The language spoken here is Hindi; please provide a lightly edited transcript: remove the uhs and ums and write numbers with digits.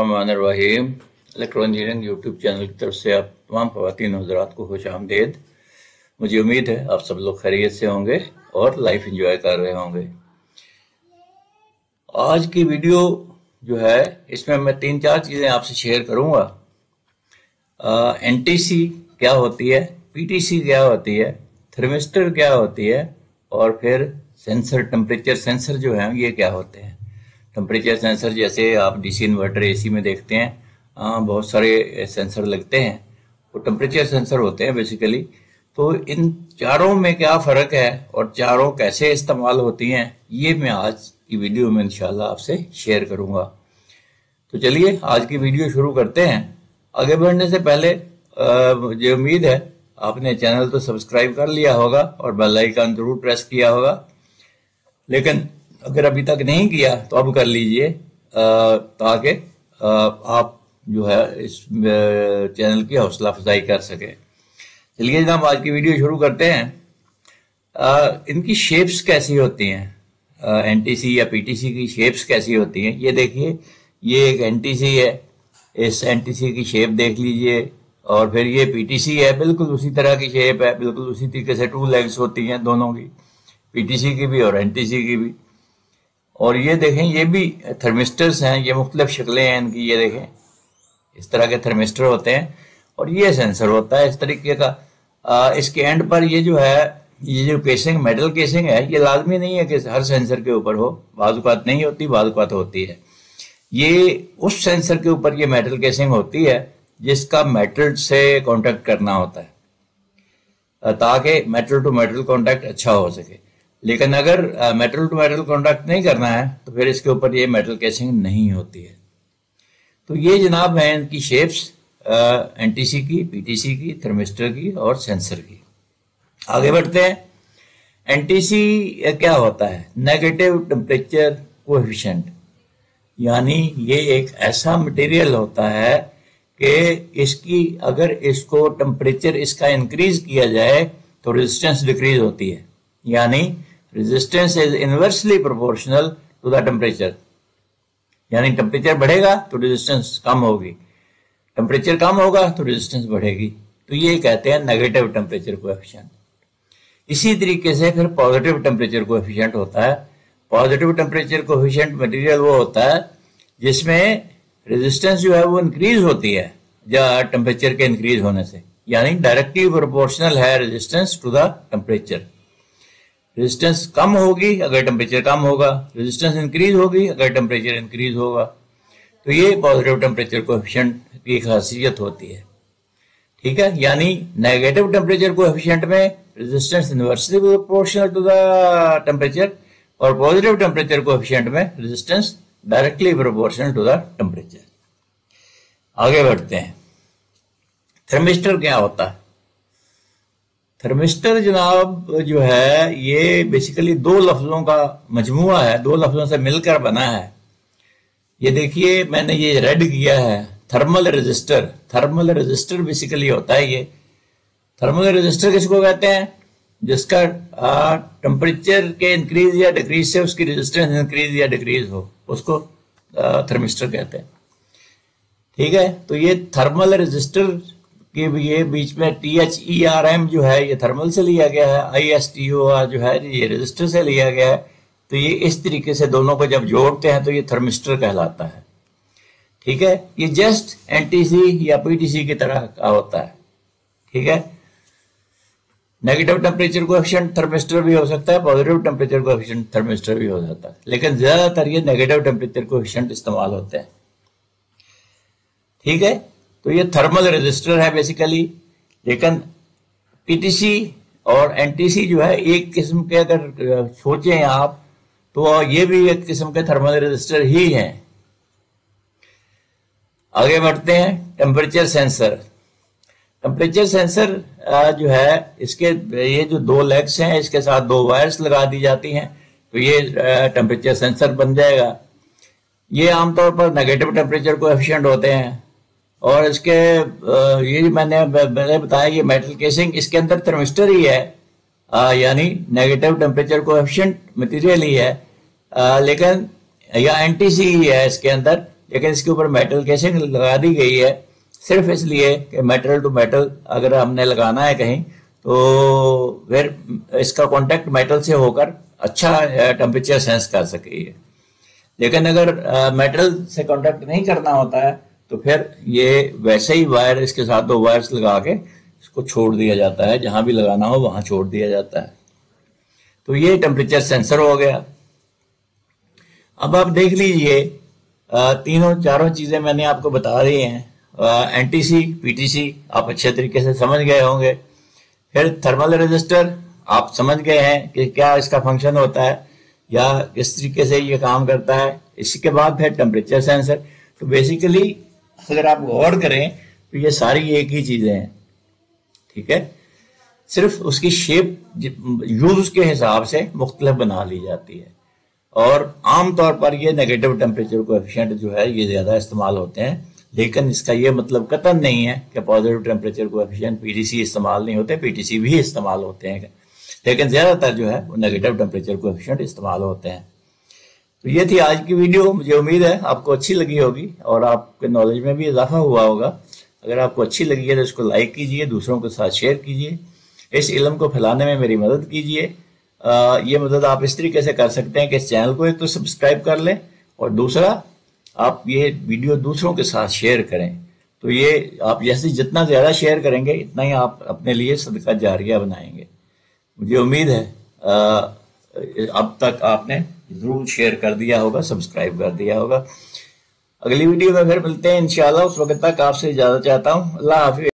बिस्मिल्लाहिर्रहमानिर्रहीम। इलेक्ट्रो इंजीनियरिंग यूट्यूब चैनल की तरफ से आप तमाम ख़वातीन हज़रात को खुश आमदीद। मुझे उम्मीद है आप सब लोग खैरियत से होंगे और लाइफ एंजॉय कर रहे होंगे। आज की वीडियो जो है इसमें मैं 3-4 चीज़ें आपसे शेयर करूँगा। एनटीसी क्या होती है, पीटीसी क्या होती है, थर्मिस्टर क्या होती है और फिर सेंसर, टेम्परेचर सेंसर जो है ये क्या होते हैं। टेम्परेचर सेंसर जैसे आप डीसी इन्वर्टर एसी में देखते हैं, बहुत सारे सेंसर लगते हैं, वो टेम्परेचर सेंसर होते हैं बेसिकली। तो इन चारों में क्या फ़र्क है और चारों कैसे इस्तेमाल होती हैं, ये मैं आज की वीडियो में इंशाल्लाह आपसे शेयर करूंगा। तो चलिए आज की वीडियो शुरू करते हैं। आगे बढ़ने से पहले मुझे उम्मीद है आपने चैनल तो सब्सक्राइब कर लिया होगा और बेल आइकन जरूर प्रेस किया होगा, लेकिन अगर अभी तक नहीं किया तो अब कर लीजिए ताकि आप जो है इस चैनल की हौसला अफजाई कर सके। चलिए जनाब आज की वीडियो शुरू करते हैं। इनकी शेप्स कैसी होती हैं, एनटीसी या पीटीसी की शेप्स कैसी होती हैं, ये देखिए। ये एक एनटीसी है, इस एनटीसी की शेप देख लीजिए, और फिर ये पीटीसी है, बिल्कुल उसी तरह की शेप है, बिल्कुल उसी तरीके से 2 लेग्स होती हैं दोनों की, पीटीसी की भी और एनटीसी की भी। और ये देखें ये भी थर्मिस्टर्स हैं, ये मुख्तलिफ शक्लें हैं इनकी, ये देखें इस तरह के थर्मिस्टर होते हैं और ये सेंसर होता है इस तरीके का। इसके एंड पर ये जो है, ये जो केसिंग, मेटल केसिंग है, ये लाजमी नहीं है कि हर सेंसर के ऊपर हो, बाज़ नहीं होती, बाज़ होती है। ये उस सेंसर के ऊपर ये मेटल केसिंग होती है जिसका मेटल से कांटेक्ट करना होता है ताकि मेटल टू मेटल कांटेक्ट अच्छा हो सके। लेकिन अगर मेटल टू मेटल कांटेक्ट नहीं करना है तो फिर इसके ऊपर ये मेटल केसिंग नहीं होती है। तो ये जनाब है इनकी शेप्स, एनटीसी की, पीटीसी की, थर्मिस्टर की और सेंसर की। आगे बढ़ते हैं। एनटीसी क्या होता है? नेगेटिव टेम्परेचर कोएफिशिएंट, यानी ये एक ऐसा मटेरियल होता है कि इसकी अगर इसको टेम्परेचर इसका इंक्रीज किया जाए तो रेजिस्टेंस डिक्रीज होती है, यानी resistance is inversely proportional to the temperature. यानी टेम्परेचर बढ़ेगा तो रेजिस्टेंस कम होगी, टेम्परेचर कम होगा तो रेजिस्टेंस बढ़ेगी। तो ये कहते हैं नेगेटिव टेम्परेचर कोएफिशिएंट। इसी तरीके से फिर पॉजिटिव टेम्परेचर कोएफिशिएंट होता है। पॉजिटिव टेम्परेचर कोएफिशिएंट मटेरियल वो होता है जिसमें रेजिस्टेंस जो है वो इंक्रीज होती है या टेम्परेचर के इंक्रीज होने से, यानी डायरेक्टली प्रोपोर्शनल है resistance to the temperature. Resistance कम होगी अगर टेम्परेचर कम होगा, रेजिस्टेंस इंक्रीज होगी अगर टेम्परेचर इंक्रीज होगा। तो ये पॉजिटिव टेम्परेचर कोएफिशिएंट की खासियत होती है, ठीक है। यानी नेगेटिव टेम्परेचर कोएफिशिएंट में resistance inversely proportional to the temperature और पॉजिटिव टेम्परेचर कोएफिशिएंट में resistance directly proportional to the temperature. आगे बढ़ते हैं। थर्मिस्टर क्या होता है? थर्मिस्टर जनाब जो है ये बेसिकली 2 लफ्जों का मजमुआ है, 2 लफ्जों से मिलकर बना है। ये देखिए मैंने ये रेड किया है, thermal resistor. Thermal resistor basically होता है ये। थर्मल रेजिस्टर किसको कहते हैं? जिसका टेम्परेचर के इंक्रीज या डिक्रीज से उसकी रेजिस्टेंस इंक्रीज या डिक्रीज हो, उसको थर्मिस्टर कहते हैं, ठीक है। तो ये थर्मल रेजिस्टर के ये बीच में THERM जो है ये थर्मल से लिया गया है, ISTOR जो है ये रेजिस्टर से लिया गया है। तो ये इस तरीके से दोनों को जब जोड़ते हैं तो ये थर्मिस्टर कहलाता है, ठीक है। ये जस्ट एनटीसी या पीटीसी की तरह का होता है, ठीक है। नेगेटिव टेम्परेचर कोएफिशिएंट थर्मिस्टर भी हो सकता है, पॉजिटिव टेम्परेचर कोएफिशिएंट थर्मिस्टर भी हो जाता है, लेकिन ज्यादातर ये नेगेटिव टेम्परेचर कोएफिशिएंट इस्तेमाल होते हैं, ठीक है। तो ये थर्मल रेजिस्टर है बेसिकली। लेकिन पीटीसी और एनटीसी जो है एक किस्म के, अगर सोचें आप तो ये भी एक किस्म के थर्मल रेजिस्टर ही हैं। आगे बढ़ते हैं। Temperature sensor. टेम्परेचर सेंसर जो है इसके ये जो 2 लेग्स हैं इसके साथ 2 वायर्स लगा दी जाती हैं तो ये टेम्परेचर सेंसर बन जाएगा। ये आमतौर पर नेगेटिव टेम्परेचर कोएफिशिएंट होते हैं और इसके ये मैंने बताया ये मेटल केसिंग, इसके अंदर थर्मिस्टर ही है, यानी नेगेटिव टेम्परेचर कोएफिशिएंट मटेरियल ही है, लेकिन या एनटीसी ही है इसके अंदर, लेकिन इसके ऊपर मेटल केसिंग लगा दी गई है सिर्फ इसलिए कि मेटल टू मेटल अगर हमने लगाना है कहीं तो फिर इसका कांटेक्ट मेटल से होकर अच्छा टेम्परेचर सेंस कर सके। लेकिन अगर मेटल से कांटेक्ट नहीं करना होता है तो फिर ये वैसे ही वायर, इसके साथ 2 वायर्स लगा के इसको छोड़ दिया जाता है, जहां भी लगाना हो वहां छोड़ दिया जाता है। तो ये टेम्परेचर सेंसर हो गया। अब आप देख लीजिए, तीनों चारों चीजें मैंने आपको बता दी हैं। एनटीसी, पीटीसी आप अच्छे तरीके से समझ गए होंगे। फिर थर्मल रेजिस्टर आप समझ गए हैं कि क्या इसका फंक्शन होता है या किस तरीके से ये काम करता है। इसके बाद फिर टेम्परेचर सेंसर। तो बेसिकली अगर आप गौर करें तो ये सारी एक ही चीजें हैं, ठीक है, सिर्फ उसकी शेप यूज के हिसाब से मुख्तलिफ बना ली जाती है। और आमतौर पर ये नेगेटिव टेम्परेचर कोएफिशिएंट जो है ये ज्यादा इस्तेमाल होते हैं, लेकिन इसका ये मतलब कतई नहीं है कि पॉजिटिव टेम्परेचर कोएफिशिएंट पीटीसी इस्तेमाल नहीं होते, पीटीसी भी इस्तेमाल होते हैं, लेकिन ज्यादातर जो है वो नेगेटिव टेम्परेचर कोएफिशिएंट इस्तेमाल होते हैं। तो ये थी आज की वीडियो। मुझे उम्मीद है आपको अच्छी लगी होगी और आपके नॉलेज में भी इजाफा हुआ होगा। अगर आपको अच्छी लगी है तो इसको लाइक कीजिए, दूसरों के साथ शेयर कीजिए, इस इल्म को फैलाने में मेरी मदद कीजिए। ये मदद आप इस तरीके से कर सकते हैं कि इस चैनल को एक तो सब्सक्राइब कर लें और दूसरा आप ये वीडियो दूसरों के साथ शेयर करें। तो ये आप जैसे जितना ज्यादा शेयर करेंगे इतना ही आप अपने लिए सदका जारिया बनाएंगे। मुझे उम्मीद है अब तक आपने जरूर शेयर कर दिया होगा, सब्सक्राइब कर दिया होगा। अगली वीडियो में फिर मिलते हैं इंशाल्लाह। उस वक्त तक आपसे इजाजत चाहता हूँ। अल्लाह हाफिज।